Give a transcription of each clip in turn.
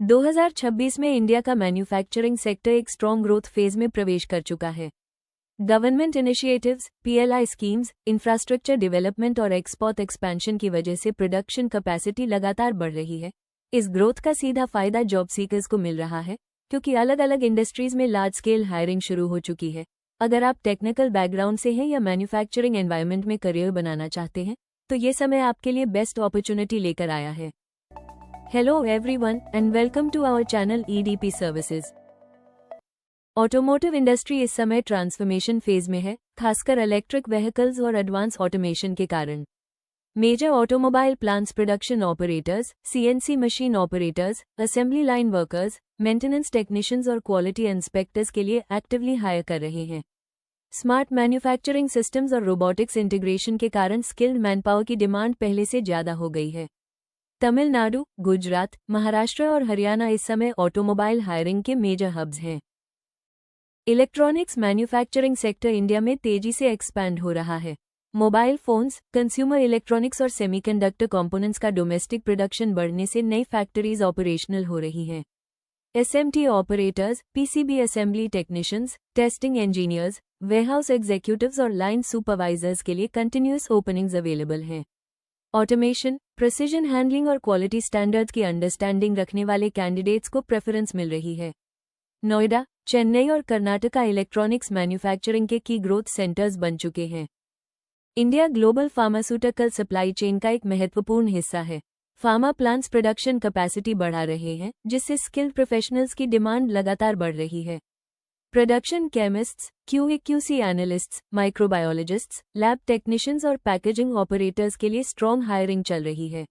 2026 में इंडिया का manufacturing sector एक स्ट्रॉन्ग ग्रोथ फेज में प्रवेश कर चुका है। Government initiatives, PLI schemes, infrastructure development और एक्सपोर्ट एक्सपेंशन की वजह से प्रोडक्शन कैपेसिटी लगातार बढ़ रही है। इस ग्रोथ का सीधा फायदा जॉब सीकर्स को मिल रहा है, क्योंकि अलग अलग इंडस्ट्रीज में लार्ज स्केल हायरिंग शुरू हो चुकी है। अगर आप टेक्निकल बैकग्राउंड से हैं या मैन्युफैक्चरिंग एनवायरनमेंट में करियर बनाना चाहते हैं, तो ये समय आपके लिए बेस्ट अपॉर्चुनिटी लेकर आया है। Hello everyone and welcome to our channel EDP Services। Automotive industry इस समय ट्रांसफॉर्मेशन फेज में है, खासकर इलेक्ट्रिक व्हीकल्स और एडवांस ऑटोमेशन के कारण। Major automobile plants production operators, CNC machine operators, assembly line workers, maintenance technicians और क्वालिटी इंस्पेक्टर्स के लिए एक्टिवली हायर कर रहे हैं। स्मार्ट मैन्युफैक्चरिंग सिस्टम्स और रोबोटिक्स इंटीग्रेशन के कारण स्किल्ड मैनपावर की डिमांड पहले से ज्यादा हो गई है। तमिलनाडु, गुजरात, महाराष्ट्र और हरियाणा इस समय ऑटोमोबाइल हायरिंग के मेजर हब्स हैं। इलेक्ट्रॉनिक्स मैन्युफैक्चरिंग सेक्टर इंडिया में तेजी से एक्सपैंड हो रहा है। मोबाइल फोन्स, कंज्यूमर इलेक्ट्रॉनिक्स और सेमीकंडक्टर कंपोनेंट्स का डोमेस्टिक प्रोडक्शन बढ़ने से नई फैक्ट्रीज ऑपरेशनल हो रही हैं। SMT operators, PCB assembly technicians, testing engineers, warehouse executives और लाइन सुपरवाइजर्स के लिए कंटिन्यूअस ओपनिंग्स अवेलेबल हैं। ऑटोमेशन, प्रिसिजन हैंडलिंग और क्वालिटी स्टैंडर्ड्स की अंडरस्टैंडिंग रखने वाले कैंडिडेट्स को प्रेफरेंस मिल रही है। नोएडा, चेन्नई और कर्नाटका इलेक्ट्रॉनिक्स मैन्युफैक्चरिंग के की ग्रोथ सेंटर्स बन चुके हैं। India global pharmaceutical supply chain का एक महत्वपूर्ण हिस्सा है। फार्मा प्लांट्स प्रोडक्शन कैपेसिटी बढ़ा रहे हैं, जिससे स्किल्ड प्रोफेशनल्स की डिमांड लगातार बढ़ रही है। Production chemists, QA/QC analysts, microbiologists, lab technicians और पैकेजिंग ऑपरेटर्स के लिए स्ट्रॉन्ग हायरिंग चल रही है।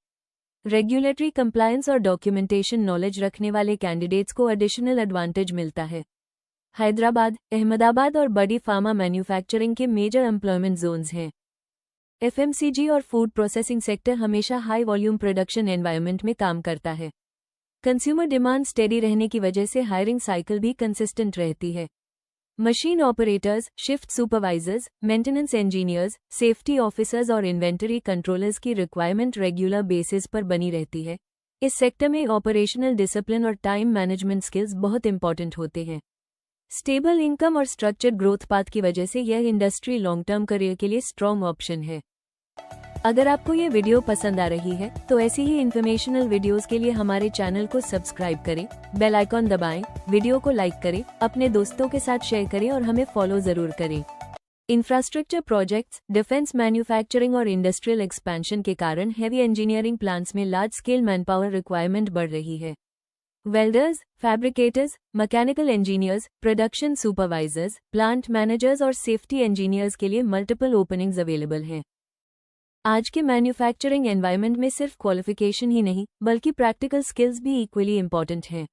रेगुलेटरी कंप्लायंस और डॉक्यूमेंटेशन नॉलेज रखने वाले कैंडिडेट्स को एडिशनल एडवांटेज मिलता है। हैदराबाद, अहमदाबाद और बड़ी फार्मा मैन्युफैक्चरिंग के मेजर एम्प्लॉयमेंट जोन्स हैं। FMCG और फूड प्रोसेसिंग सेक्टर हमेशा हाई वॉल्यूम प्रोडक्शन एनवायरनमेंट में काम करता है। कंज्यूमर डिमांड स्टेडी रहने की वजह से हायरिंग साइकिल भी कंसिस्टेंट रहती है। Machine operators, shift supervisors, maintenance engineers, safety officers और इन्वेंटरी कंट्रोलर्स की रिक्वायरमेंट रेगुलर बेसिस पर बनी रहती है। इस सेक्टर में ऑपरेशनल डिसिप्लिन और टाइम मैनेजमेंट स्किल्स बहुत इंपॉर्टेंट होते हैं। स्टेबल इनकम और स्ट्रक्चर्ड ग्रोथ पाथ की वजह से यह इंडस्ट्री लॉन्ग टर्म करियर के लिए स्ट्रॉन्ग ऑप्शन है। अगर आपको ये वीडियो पसंद आ रही है, तो ऐसी ही इन्फॉर्मेशनल वीडियोस के लिए हमारे चैनल को सब्सक्राइब करें, बेल आइकॉन दबाएं, वीडियो को लाइक करें, अपने दोस्तों के साथ शेयर करें और हमें फॉलो जरूर करें। इंफ्रास्ट्रक्चर प्रोजेक्ट्स, डिफेंस मैन्युफैक्चरिंग और इंडस्ट्रियल एक्सपेंशन के कारण हेवी इंजीनियरिंग प्लांट्स में लार्ज स्केल मैनपावर रिक्वायरमेंट बढ़ रही है। Welders, fabricators, mechanical engineers, production supervisors, plant managers और सेफ्टी इंजीनियर्स के लिए मल्टीपल ओपनिंग्स अवेलेबल हैं। आज के मैन्युफैक्चरिंग एनवायरनमेंट में सिर्फ क्वालिफिकेशन ही नहीं, बल्कि प्रैक्टिकल स्किल्स भी इक्वली इंपॉर्टेंट हैं।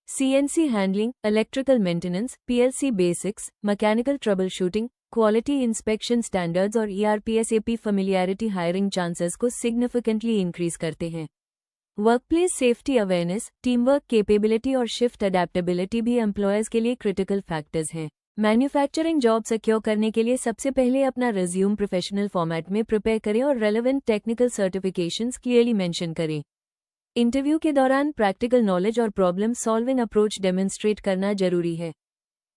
CNC handling, electrical maintenance, PLC basics, mechanical trouble shooting, quality inspection standards और ERP/SAP फेमिलियरिटी हायरिंग चांसेस को सिग्निफिकेंटली इंक्रीज करते हैं। Workplace safety awareness, team work capability और शिफ्ट अडेप्टेबिलिटी भी एम्प्लॉयर्स के लिए क्रिटिकल फैक्टर्स हैं। मैन्युफैक्चरिंग जॉब सिक्योर करने के लिए सबसे पहले अपना रिज्यूम प्रोफेशनल फॉर्मेट में प्रिपेयर करें और relevant technical certifications clearly mention करें। इंटरव्यू के दौरान प्रैक्टिकल नॉलेज और प्रॉब्लम सॉल्विंग अप्रोच डेमोन्स्ट्रेट करना जरूरी है।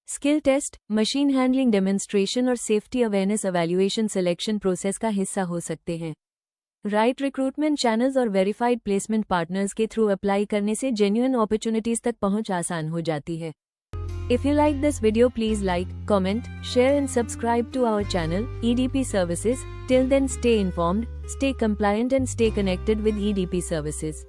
Skill test, machine handling demonstration और safety awareness evaluation selection process का हिस्सा हो सकते हैं। राइट रिक्रूटमेंट चैनल्स और वेरीफाइड प्लेसमेंट पार्टनर्स के थ्रू अप्लाई करने से जेन्युइन अपॉर्चुनिटीज तक पहुंच आसान हो जाती है। If you like this video, please like, comment, share and subscribe to our channel, EDP Services. Till then, stay informed, stay compliant and stay connected with EDP Services.